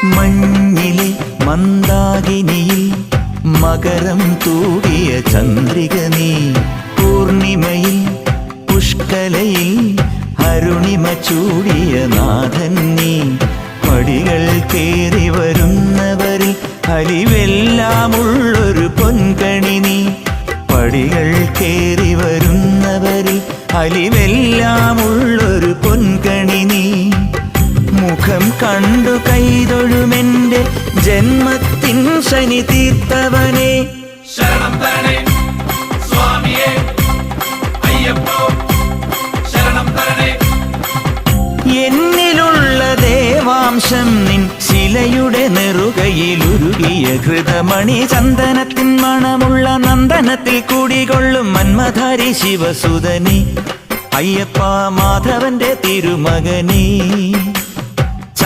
മഞ്ഞിലെ മന്ദാകിനിയിൽ മകരം തൂകിയ ചന്ദ്രിക നീ, പൂർണിമയിൽ പുഷ്കലയിൽ അരുണിമ ചൂടിയ നാഥൻ നീ. പടികൾ കേറി വരുന്നവരിൽ അലിവെല്ലാമുള്ളൊരു പൊൻകണി നീ. പടികൾ കേറി വരുന്നവരിൽ അലിവെല്ലാമുള്ളൊരു പൊൻകണി നീ. മുഖം കണ്ടു കൈതൊഴുമെന്റെ ജന്മത്തിൻ ശനി തീർത്തവനെ. ശരണം തരണേ സ്വാമിയേ അയ്യപ്പോ, ശരണം തരണേ. എന്നിലുള്ള ദേവാംശം നിൻ ശിലയുടെ നെറുകയിലുരുകിയ ഘൃതമണി. ചന്ദനത്തിൻ മണമുള്ള നന്ദനത്തിൽ കൂടികൊള്ളും മന്മധാരി ശിവസുതനെ. അയ്യപ്പ മാധവന്റെ തിരുമകനേ.